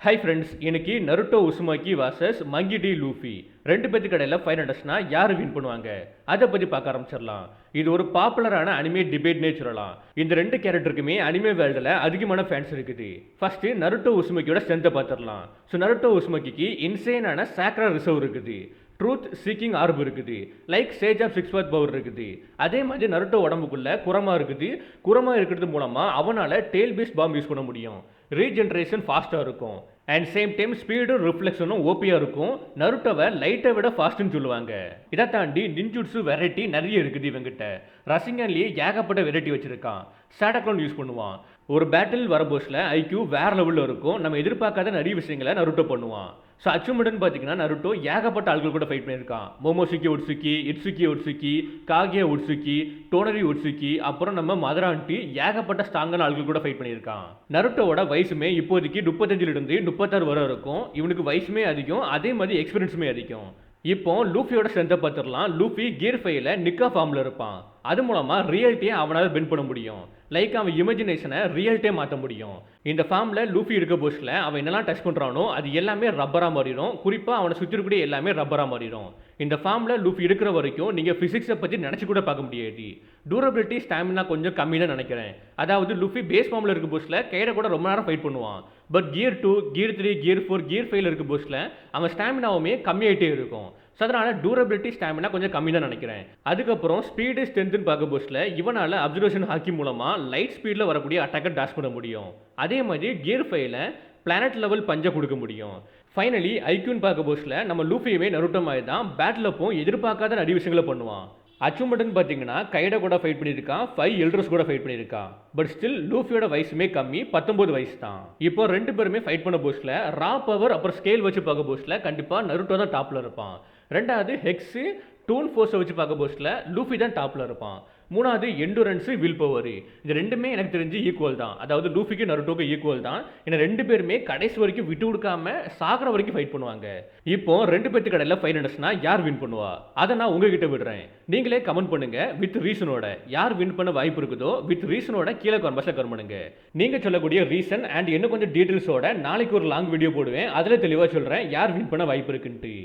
Hi friends, இன்னைக்கு Naruto Uzumaki versus மங்கி D Luffy ரெண்டு பேத்து கடையில் ஃபைட் நடந்துச்சுன்னா யார் வின் பண்ணுவாங்க அதை பற்றி பார்க்க ஆரம்பிச்சிடலாம். இது ஒரு பாப்புலரான அனிமே டிபேட்னே சொல்லலாம். இந்த ரெண்டு கேரக்டருக்குமே அனிமே வேர்ல்டில் அதிகமான ஃபேன்ஸ் இருக்குது. ஃபர்ஸ்ட் நருட்டோ உசுமக்கியோட ஸ்ட்ரென்த்தை பார்த்துடலாம். ஸோ நருட்டோ உசுமக்கிக்கு இன்சேனான சாக்ரா ரிசர்வ் இருக்குது. ட்ரூத் சீக்கிங் ஆர்ப் இருக்குது. Like sage of six power power இருக்குது. அதே மாதிரி நருட்டோ உடம்புக்குள்ள குரமா இருக்குது. குரமா இருக்கிறது மூலமாக அவனால் டேல் பேஸ் பாம் யூஸ் பண்ண முடியும். ரீஜென்ரேஷன் ஃபாஸ்ட்டாக இருக்கும். அண்ட் சேம் டைம் ஸ்பீடும் ரிஃப்ளெக்ஷனும் ஓபியாக இருக்கும். நருட்டோவை லைட்டை விட ஃபாஸ்ட்டுன்னு சொல்லுவாங்க. இதை தாண்டி நின்ஜுட்ஸு வெரைட்டி நிறைய இருக்குது இவங்கிட்ட. ரசிங்கன்லேயே ஏகப்பட்ட வெரைட்டி வச்சுருக்கான். சாடக்லோன் யூஸ் பண்ணுவான். ஒரு பேட்டில் வர போஸ்டில் ஐக்யூ வேற லெவலில் இருக்கும். நம்ம எதிர்பார்க்காத நிறைய விஷயங்களை நருட்டோ பண்ணுவான். ஸோ அச்சுமுடன் பார்த்தீங்கன்னா நருட்டோ ஏகப்பட்ட ஆட்கள் கூட ஃபைட் பண்ணியிருக்கான். மோமோசுக்கி உட்சுக்கி, இட்சுக்கி உட்சுக்கி, காகியா உட்சுக்கி, டோனரி உட்சுக்கி, அப்புறம் நம்ம மதரான்ட்டி ஏகப்பட்ட ஸ்ட்ராங்கான ஆட்கள் கூட ஃபைட் பண்ணியிருக்கான். நருட்டோவோட வயசுமே இப்போதைக்கு 35 36 வரை இருக்கும். இவனுக்கு வயசுமே அதிகம், அதே மாதிரி எக்ஸ்பீரியன்ஸுமே அதிகம். இப்போ லூஃபியோட ஸ்ட்ரென்த்தை பார்த்துடலாம். லூஃபி கியர் 5ல நிக்கா ஃபார்மில் இருப்பான். அது மூலமாக ரியாலிட்டியை அவனால் பெண்ட் பண்ண முடியும். லைக் அவன் இமேஜினேஷனை ரியாலிட்டியே மாற்ற முடியும். இந்த ஃபார்மில் லூஃபி இருக்க போஸ்டில் அவன் என்னெல்லாம் டச் பண்ணுறானோ அது எல்லாமே ரப்பராக மாறிடும். குறிப்பாக அவனை சுற்றி இருக்கக்கூடிய எல்லாமே ரப்பராக மாறிடும். இந்த ஃபார்மில் லூஃபி இருக்கிற வரைக்கும் நீங்கள் ஃபிசிக்ஸை பற்றி நினச்சி கூட பார்க்க முடியாது. டூரபிலிட்டி ஸ்டாமினா கொஞ்சம் கம்மி தான் நினைக்கிறேன். அதாவது லூஃபி பேஸ் ஃபார்மில் இருக்க போஸ்டில் கைட கூட ரொம்ப நேரம் ஃபைட் பண்ணுவான். But gear 2, gear 3, gear 4, gear 5ல இருக்க போஸ்டில் அவன் ஸ்டாமினாவுமே கம்மியாகிட்டே இருக்கும். ஸோ அதனால் டூரபிலிட்டி ஸ்டாமினா கொஞ்சம் கம்மி தான் நினைக்கிறேன். அதுக்கப்புறம் ஸ்பீடு ஸ்ட்ரென்த்துன்னு பார்க்க போஸ்டில் இவனால் அப்சர்வேஷன் ஹாக்கி மூலமாக லைட் ஸ்பீடில் வரக்கூடிய அட்டாக்கை டாஷ் பண்ண முடியும். அதே மாதிரி கியர் 5ல பிளானட் லெவல் பஞ்சை கொடுக்க முடியும். ஃபைனலி ஐக்யூன்னு பார்க்க போஸ்டில் நம்ம லூஃபியவே நருட்டோ மாதிரி தான் பேட்டில் அப்போ எதிர்பார்க்காத நிறைய விஷயங்களை பண்ணுவான். அச்சுமட்டன் பார்த்தீங்கன்னா கைட கூட ஃபைட் பண்ணியிருக்கான். 5 எல்டர்ஸ் கூட ஃபைட் பண்ணியிருக்கான். பட் ஸ்டில் லூஃபியோட வயசுமே கம்மி, 19 வயசு தான். இப்போ ரெண்டு பேருமே ஃபைட் பண்ண போஸ்டில் ரா பவர் அப்புறம் ஸ்கேல் வச்சு பார்க்க போஸ்டில் கண்டிப்பாக நருட்டோ தான் டாப்பில் இருப்பான். ரெண்டாவது ஹெக்ஸு டூன் ஃபோர்ஸை வச்சு பார்க்க போஸ்டில் லூஃபி தான் டாப்பில் இருப்பான். மூணாவது எண்டுரன்ஸு வில் பவர். இது ரெண்டுமே எனக்கு தெரிஞ்சு ஈக்குவல் தான். அதாவது லூஃபிக்கு நருட்டோக்கு ஈக்குவல் தான். ஏன்னா ரெண்டு பேருமே கடைசி வரைக்கும் விட்டு கொடுக்காம சாகிற வரைக்கும் ஃபைட் பண்ணுவாங்க. இப்போ ரெண்டு பேர்த்து கடையில் ஃபைட் நடந்துச்சுன்னா யார் வின் பண்ணுவா அதை நான் உங்ககிட்ட விடுறேன். நீங்களே கமெண்ட் பண்ணுங்க வித் ரீசனோட. யார் வின் பண்ண வாய்ப்பு இருக்குதோ வித் ரீசனோட கீழே கமெண்ட்ஸில் கமெண்ட் பண்ணுங்க. நீங்கள் சொல்லக்கூடிய ரீசன் அண்ட் இன்னும் கொஞ்சம் டீட்டெயில்ஸோட நாளைக்கு ஒரு லாங் வீடியோ போடுவேன். அதில் தெளிவாக சொல்கிறேன் யார் வின் பண்ண வாய்ப்பு இருக்குன்ட்டு.